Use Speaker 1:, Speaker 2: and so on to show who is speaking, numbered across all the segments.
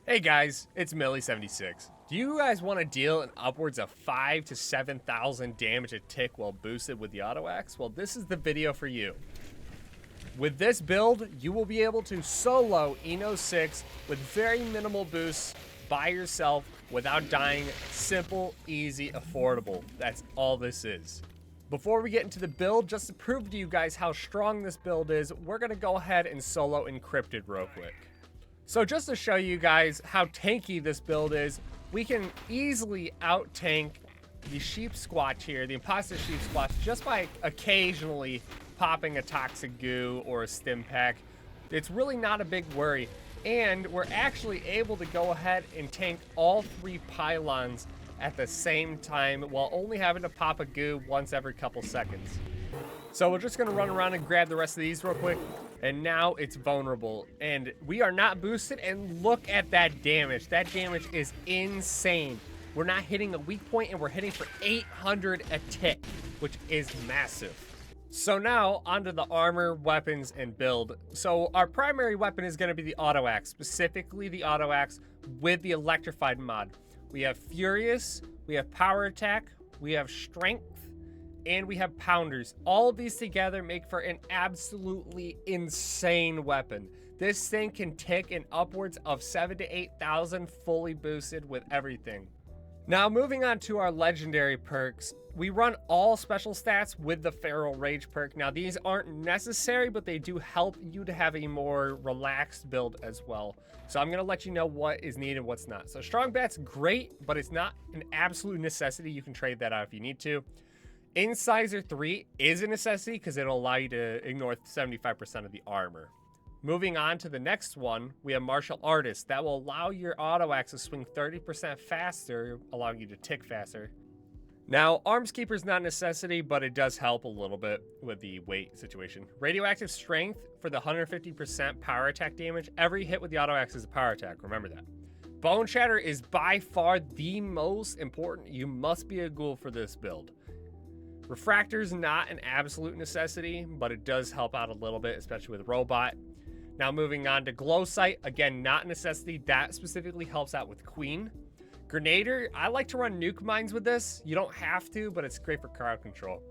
Speaker 1: Hey guys, it's Milliepex. Do you guys want to deal in upwards of 5,000 to 7,000 damage a tick while boosted with the auto axe? Well, this is the video for you. With this build, you will be able to solo Eno 6 with very minimal boosts by yourself without dying. Simple, easy, affordable. That's all this is. Before we get into the build, just to prove to you guys how strong this build is, we're going to go ahead and solo Encrypted real quick. So just to show you guys how tanky this build is, we can easily out-tank the Sheep Squatch here, the Imposter Sheep Squatch, just by occasionally popping a Toxic Goo or a Stim Pack. It's really not a big worry. And we're actually able to go ahead and tank all 3 pylons at the same time while only having to pop a goo once every couple seconds. So we're just going to run around and grab the rest of these real quick. And now it's vulnerable. And we are not boosted. And look at that damage. That damage is insane. We're not hitting a weak point, and we're hitting for 800 a tick, which is massive. So now onto the armor, weapons, and build. So our primary weapon is going to be the auto axe, specifically the auto axe with the electrified mod. We have Furious, we have Power Attack, we have Strength, and we have Pounders. All of these together make for an absolutely insane weapon. This thing can tick in upwards of 7,000 to 8,000 fully boosted with everything. Now moving on to our legendary perks, we run all special stats with the Feral Rage perk. Now these aren't necessary, but they do help you to have a more relaxed build as well. So I'm gonna let you know what is needed and what's not. So Strong Bat's great, but it's not an absolute necessity. You can trade that out if you need to. Incisor 3 is a necessity because it'll allow you to ignore 75% of the armor. Moving on to the next one, we have Martial Artist. That will allow your auto axe to swing 30% faster, allowing you to tick faster. Now, Arms Keeper is not a necessity, but it does help a little bit with the weight situation. Radioactive Strength for the 150% power attack damage. Every hit with the auto axe is a power attack, remember that. Bone Shatter is by far the most important. You must be a ghoul for this build. Refractor is not an absolute necessity, but it does help out a little bit, especially with Robot. Now moving on to Glow Sight, again, not a necessity. That specifically helps out with Queen. Grenader, I like to run nuke mines with this. You don't have to, but it's great for crowd control.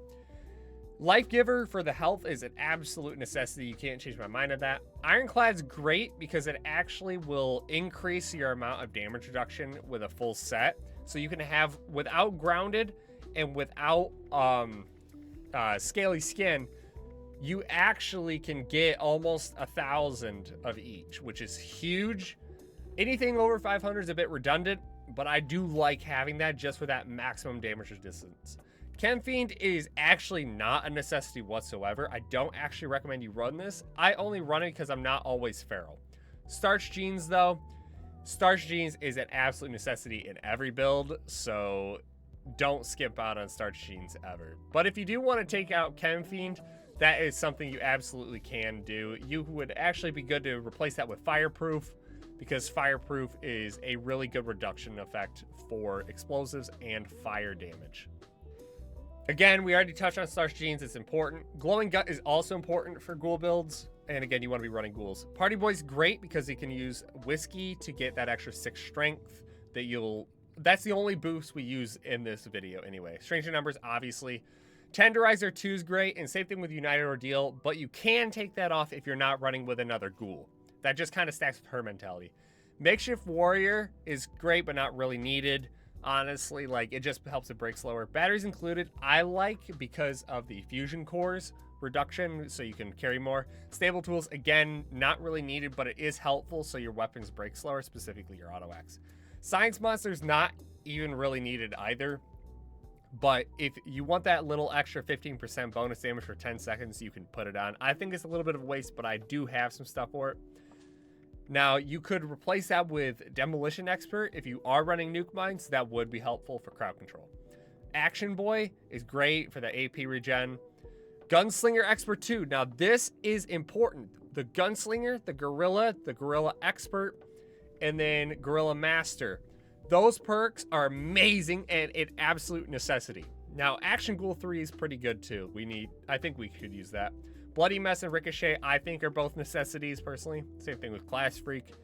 Speaker 1: Life Giver for the health is an absolute necessity. You can't change my mind on that. Ironclad's great because it actually will increase your amount of damage reduction with a full set. So you can have, without Grounded and without Scaly Skin, you actually can get almost 1,000 of each, which is huge. Anything over 500 is a bit redundant, but I do like having that just for that maximum damage resistance. Chem Fiend is actually not a necessity whatsoever. I don't actually recommend you run this. I only run it because I'm not always feral. Starch Genes though, Starch Genes is an absolute necessity in every build, so don't skip out on Starch Genes ever. But if you do want to take out Chem Fiend, that is something you absolutely can do. You would actually be good to replace that with Fireproof, because Fireproof is a really good reduction effect for explosives and fire damage. Again, we already touched on Starch Genes. It's important. Glowing Gut is also important for ghoul builds. And again, you want to be running ghouls. Party Boy's great because he can use Whiskey to get that extra 6 strength that that's the only boost we use in this video anyway. Stranger Numbers, obviously. Tenderizer 2 is great, and same thing with United Ordeal, but you can take that off if you're not running with another ghoul. That just kind of stacks with her mentality. Makeshift Warrior is great, but not really needed. Honestly, like, it just helps it break slower. Batteries included, I like because of the fusion cores reduction, so you can carry more. Stable Tools, again, not really needed, but it is helpful so your weapons break slower, specifically your auto axe. Science Monster's not even really needed either. But if you want that little extra 15% bonus damage for 10 seconds, you can put it on. I think it's a little bit of a waste, but I do have some stuff for it. Now, you could replace that with Demolition Expert. If you are running nuke mines, that would be helpful for crowd control. Action Boy is great for the AP regen. Gunslinger Expert 2. Now, this is important. The Gunslinger, the Gorilla Expert, and then Gorilla Master. Those perks are amazing and an absolute necessity. Now, Action Ghoul 3 is pretty good too. I think we could use that. Bloody Mess and Ricochet, I think, are both necessities personally. Same thing with Class Freak.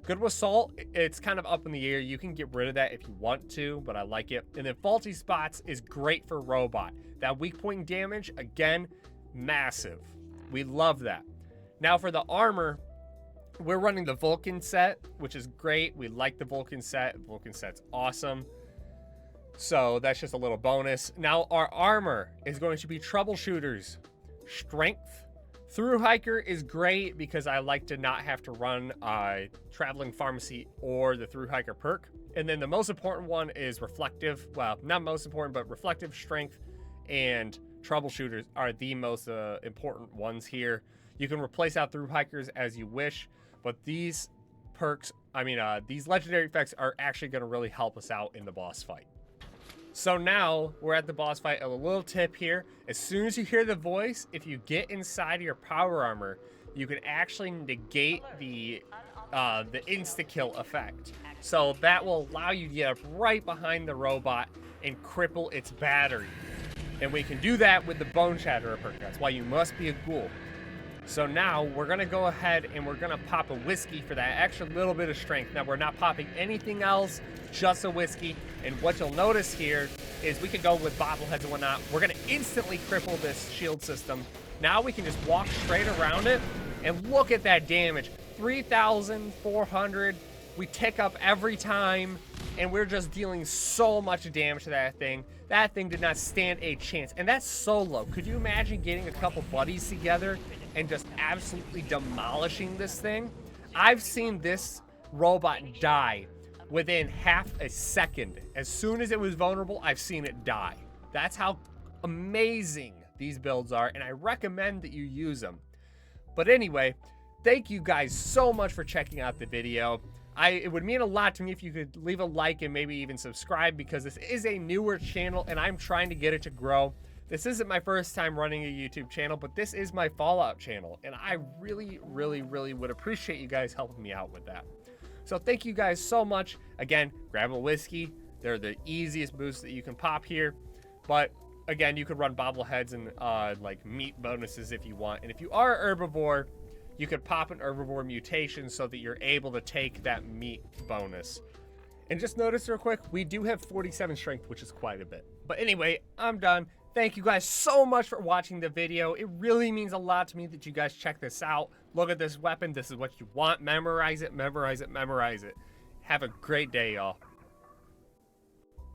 Speaker 1: Good with salt, it's kind of up in the air. You can get rid of that if you want to, but I like it. And then faulty spots is great for robot. That weak point damage, again, massive. We love that. Now for the armor, we're running the Vulcan set, which is great. We like the Vulcan set. Vulcan set's awesome. So that's just a little bonus. Now our armor is going to be troubleshooters. Strength. Through hiker is great because I like to not have to run traveling pharmacy or the through hiker perk. And then the most important one is reflective. Well, not most important, but reflective, strength, and troubleshooters are the most important ones here. You can replace out through hikers as you wish, but these perks, these legendary effects are actually going to really help us out in the boss fight. So now we're at the boss fight. A little tip here: as soon as you hear the voice, if you get inside of your power armor, you can actually negate the insta-kill effect. So that will allow you to get up right behind the robot and cripple its battery. And we can do that with the Bone Shatterer perk. That's why you must be a ghoul. So now we're gonna go ahead and we're gonna pop a whiskey for that extra little bit of strength. Now we're not popping anything else, just a whiskey. And what you'll notice here is we can go with bobbleheads and whatnot. We're gonna instantly cripple this shield system. Now we can just walk straight around it and look at that damage. 3,400. We tick up every time and we're just dealing so much damage to that thing. That thing did not stand a chance. And that's solo. Could you imagine getting a couple buddies together and just absolutely demolishing this thing? I've seen this robot die within half a second. As soon as it was vulnerable, I've seen it die. That's how amazing these builds are, and I recommend that you use them. But anyway, thank you guys so much for checking out the video. It would mean a lot to me if you could leave a like and maybe even subscribe, because this is a newer channel and I'm trying to get it to grow. This isn't my first time running a YouTube channel, but this is my Fallout channel, and I really, really, really would appreciate you guys helping me out with that. So thank you guys so much. Again, grab a whiskey. They're the easiest boosts that you can pop here. But again, you could run bobbleheads and like meat bonuses if you want. And if you are an herbivore, you could pop an herbivore mutation so that you're able to take that meat bonus. And just notice real quick, we do have 47 strength, which is quite a bit. But anyway, I'm done. Thank you guys so much for watching the video. It really means a lot to me that you guys check this out. Look at this weapon. This is what you want. Memorize it, memorize it, memorize it. Have a great day, y'all.